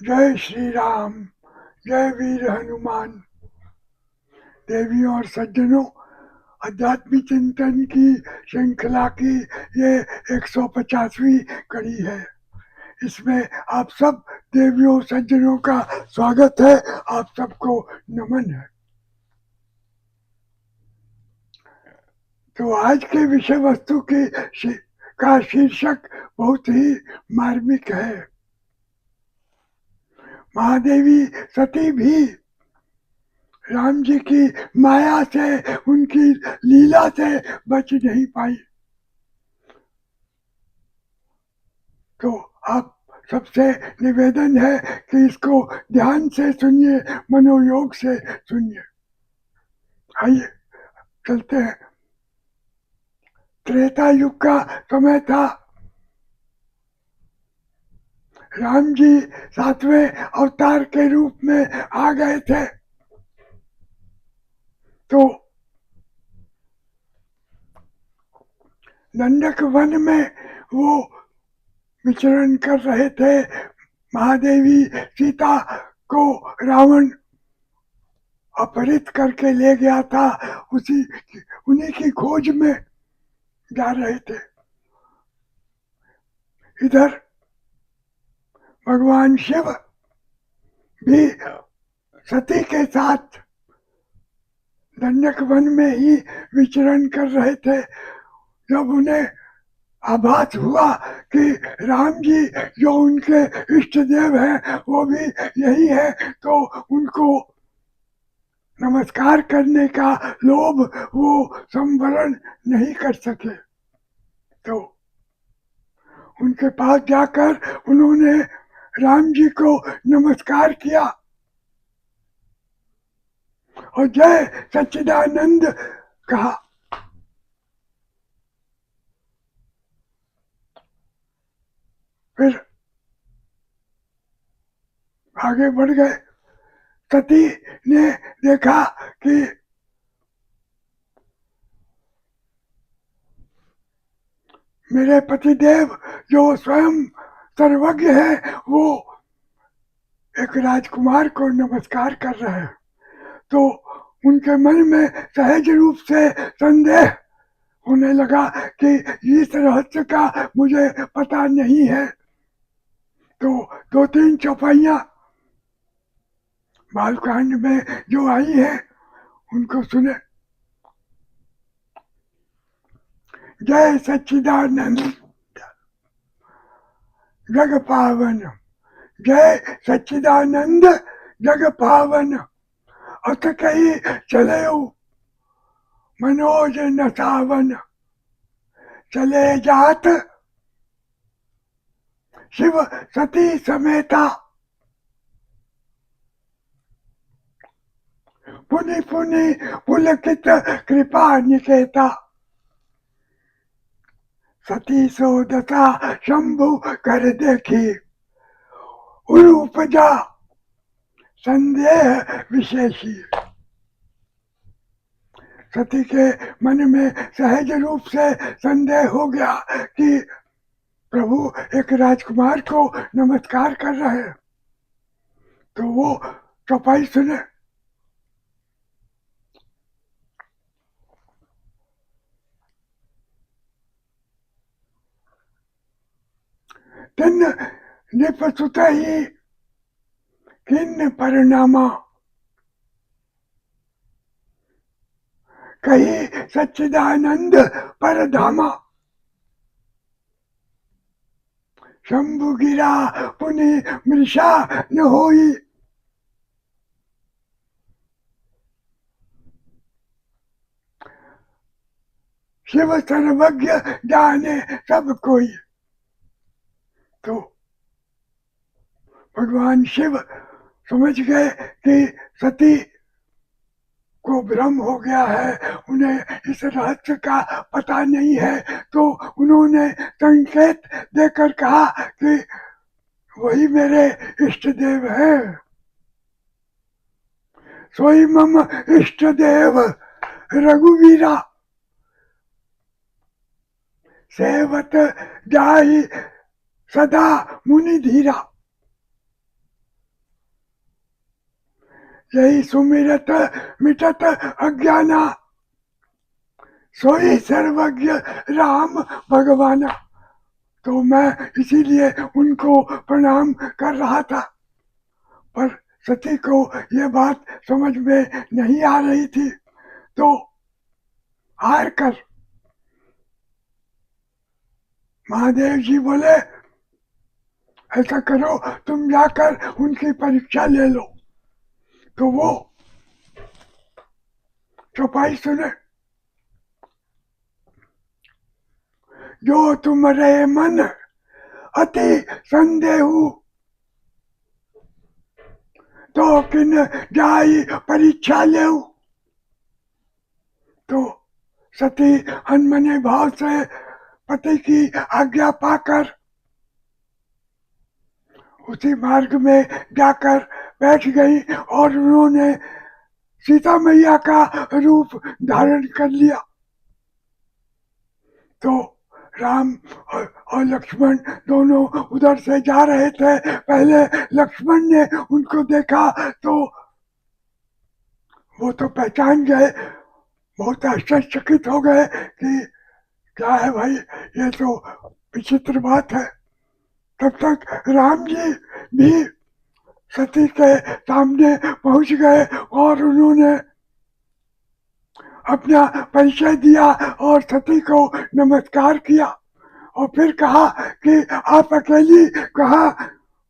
जय श्री राम, जय वीर हनुमान। देवियों और सज्जनों, अध्यात्मिक चिंतन की श्रृंखला की ये 150वीं कड़ी है। इसमें आप सब देवियों सज्जनों का स्वागत है। आप सबको नमन है। तो आज के विषय वस्तु का शीर्षक बहुत ही मार्मिक है। महादेवी सती भी राम जी की माया से, उनकी लीला से बच नहीं पाई। तो आप सबसे निवेदन है कि इसको ध्यान से सुनिए, मनोयोग से सुनिए। आइए चलते हैं। त्रेता युग का समय था। राम जी 7वें अवतार के रूप में आ गए थे। तो दंडक वन में वो विचरण कर रहे थे। महादेवी सीता को रावण अपहरित करके ले गया था। उन्हीं की खोज में जा रहे थे। इधर भगवान शिव भी सती के साथ दंडक वन में ही विचरण कर रहे थे। जब उन्हें आभास हुआ कि राम जी जो उनके इष्ट देव हैं वो भी यही है, तो उनको नमस्कार करने का लोभ वो संवरण नहीं कर सके। तो उनके पास जाकर उन्होंने राम जी को नमस्कार किया और जय सच्चिदानंद कहा। फिर आगे बढ़ गए। सती ने देखा कि मेरे पतिदेव जो स्वयं सर्वज्ञ है वो एक राजकुमार को नमस्कार कर रहे हैं। तो उनके मन में सहज रूप से संदेह होने लगा कि इस रहस्य का मुझे पता नहीं है। तो 2-3 चौपाइयां बालकांड में जो आई है उनको सुने। जय सच्चिदानंद जग पावन, जय सच्चिदानंद जग पावन। अत कही चले मनोज नसावन, चले जात शिव सती समेता। पुनि पुनि पुलकित कृपा निकेता। सती सो दशा शंभु कर देखी, उर उपजा संदेह विशेषी। सती के मन में सहज रूप से संदेह हो गया कि प्रभु एक राजकुमार को नमस्कार कर रहे हैं। तो वो चौपाई सुने। तिन निपसुत ही किन परिणामा, कही सच्चिदानंद पर धामा। शंभु गिरा पुनि मृषा न होई, शिव सर्वज्ञ जाने सब कोई। तो भगवान शिव समझ गए कि सती को भ्रम हो गया है, उन्हें इस रहस्य का पता नहीं है। तो उन्होंने संकेत देकर कहा कि वही मेरे इष्ट देव है। सोई मम इष्ट देव रघुवीरा, सेवत जाहि सदा मुनि धीरा। यही सुमिरत मिटत अज्ञाना, सोई सर्वज्ञ राम भगवाना। तो मैं इसीलिए उनको प्रणाम कर रहा था, पर सती को ये बात समझ में नहीं आ रही थी, तो हार कर महादेव जी बोले ऐसा करो तुम जाकर उनकी परीक्षा ले लो। तो वो चौपाई सुने, जो तुम्हारे मन अति संदेहु, तो किन जाई परीक्षा ले। तो सती अनमने भाव से पति की आज्ञा पाकर उसी मार्ग में जाकर बैठ गई और उन्होंने सीता मैया का रूप धारण कर लिया। तो राम और लक्ष्मण दोनों उधर से जा रहे थे। पहले लक्ष्मण ने उनको देखा तो वो तो पहचान गए, बहुत आश्चर्यचकित हो गए कि क्या है भाई, ये तो विचित्र बात है। तब तक राम जी भी सती के सामने पहुंच गए और उन्होंने अपना परिचय दिया और सती को नमस्कार किया और फिर कहा कि आप अकेली कहाँ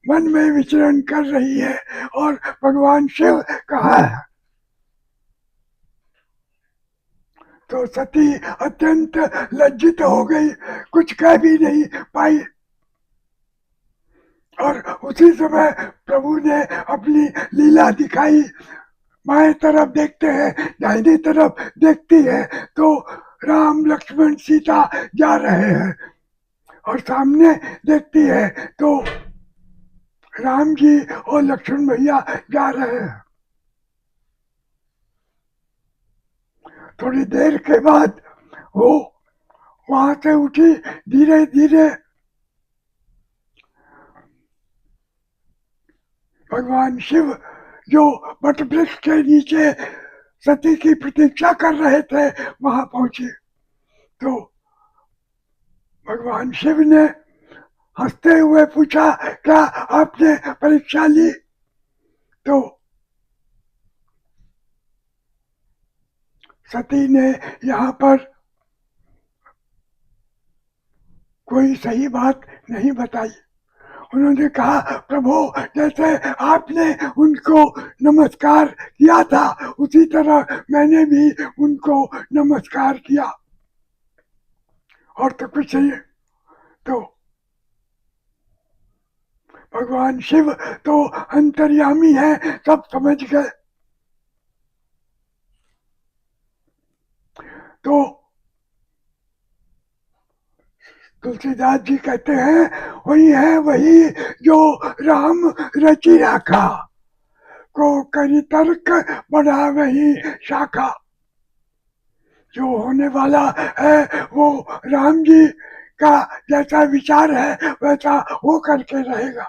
मन में विचरण कर रही है और भगवान शिव कहाँ है। तो सती अत्यंत लज्जित हो गई, कुछ कह भी नहीं पाई। और उसी समय प्रभु ने अपनी लीला दिखाई। बाएं तरफ देखते हैं, दाहिनी तरफ देखती है तो राम लक्ष्मण सीता जा रहे हैं, और सामने देखती है तो राम जी और लक्ष्मण भैया जा रहे हैं। थोड़ी देर के बाद वो वहां से उठी, धीरे धीरे भगवान शिव जो वट वृक्ष के नीचे सती की प्रतीक्षा कर रहे थे वहां पहुंचे। तो भगवान शिव ने हंसते हुए पूछा, क्या आपने परीक्षा ली? तो सती ने यहाँ पर कोई सही बात नहीं बताई। उन्होंने कहा, प्रभु जैसे आपने उनको नमस्कार किया था उसी तरह मैंने भी उनको नमस्कार किया, और तो कुछ नहीं। तो भगवान शिव तो अंतर्यामी है, सब समझ गए। तो तुलसीदास जी कहते हैं, वही है वही जो राम रचि राखा, को करी तर्क बढ़ा वही शाखा। जो होने वाला है वो राम जी का जैसा विचार है वैसा हो करके रहेगा,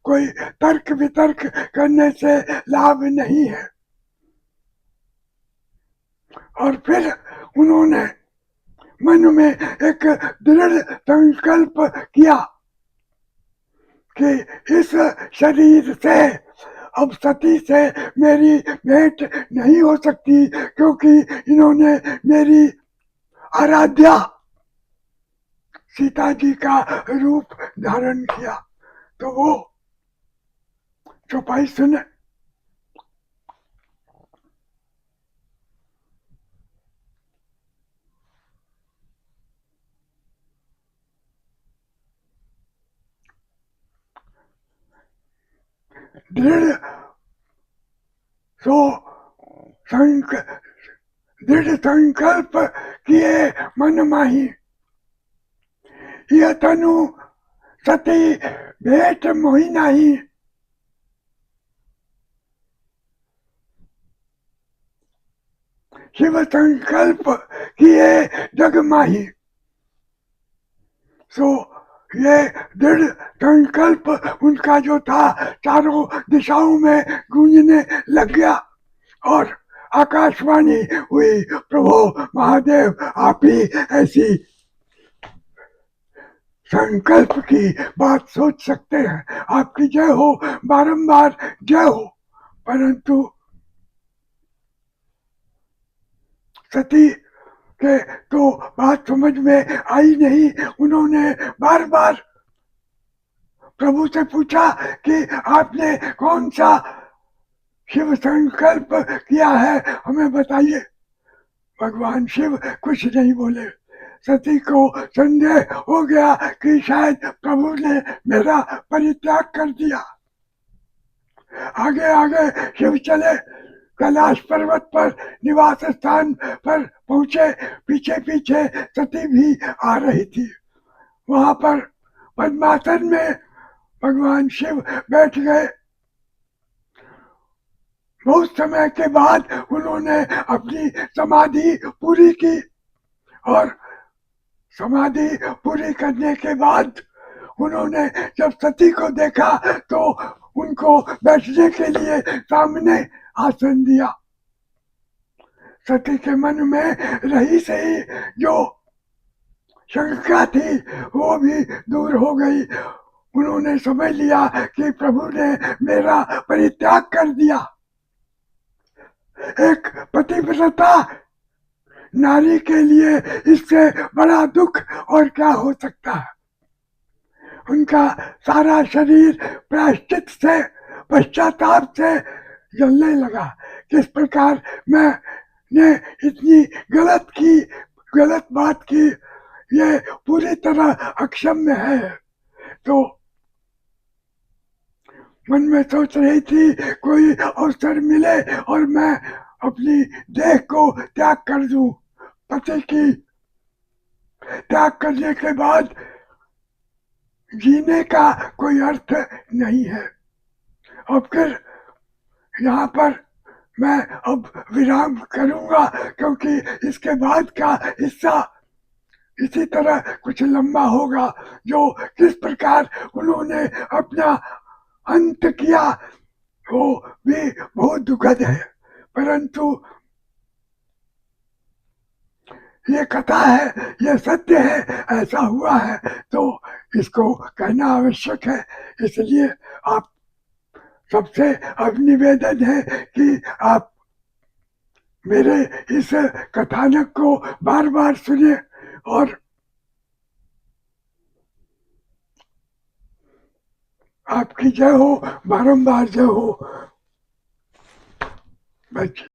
कोई तर्क वितर्क करने से लाभ नहीं है। और फिर उन्होंने मन में एक दृढ़ संकल्प किया कि इस शरीर से अब सती से मेरी भेंट नहीं हो सकती, क्योंकि इन्होंने मेरी आराध्या सीता जी का रूप धारण किया। तो वो चौपाई सुने, दृढ़ सो दृढ़ संकल्प किए मन माही, यह तनु सती भेंट मोहि नाही। शिव संकल्प किए जग माही। सो ये दृढ़ संकल्प उनका जो था चारों दिशाओं में गूंजने लग गया और आकाशवाणी हुई, प्रभु महादेव आप ही ऐसी संकल्प की बात सोच सकते हैं, आपकी जय हो, बारंबार जय हो। परंतु सती के तो बात समझ में आई नहीं। उन्होंने बार बार प्रभु से पूछा कि आपने कौन सा शिव संकल्प किया है, हमें बताइए। भगवान शिव कुछ नहीं बोले। सती को संदेह हो गया कि शायद प्रभु ने मेरा परित्याग कर दिया। आगे आगे शिव चले, कैलाश पर्वत पर निवास स्थान पर पहुंचे। पीछे पीछे सती भी आ रही थी। वहां पर पद्मासन में भगवान शिव बैठ गए। बहुत समय के बाद उन्होंने अपनी समाधि पूरी की और समाधि पूरी करने के बाद उन्होंने जब सती को देखा तो उनको बैठने के लिए सामने आसन दिया। सती के मन में रही सही जो शंका थी वो भी दूर हो गई। उन्होंने समझ लिया कि प्रभु ने मेरा परित्याग कर दिया। एक पतिव्रता नारी के लिए इससे बड़ा दुख और क्या हो सकता है। उनका सारा शरीर प्रायश्चित से, पश्चाताप से जलने लगा। किस प्रकार मैंने इतनी गलत बात की, ये पूरी तरह अक्षम्य है। तो मन में सोच रही थी कोई अवसर मिले और मैं अपनी देह को त्याग कर दूं। पति की त्याग करने के बाद जीने का कोई अर्थ नहीं है। और फिर यहाँ पर मैं अब विराम करूंगा क्योंकि इसके बाद का हिस्सा इसी तरह कुछ लंबा होगा। जो किस प्रकार उन्होंने अपना अंत किया वो भी बहुत दुखद है। परंतु ये कथा है, ये सत्य है, ऐसा हुआ है तो इसको कहना आवश्यक है। इसलिए आप सबसे अब निवेदन है कि आप मेरे इस कथानक को बार बार सुने और आपकी जय हो, बारंबार जय हो। बस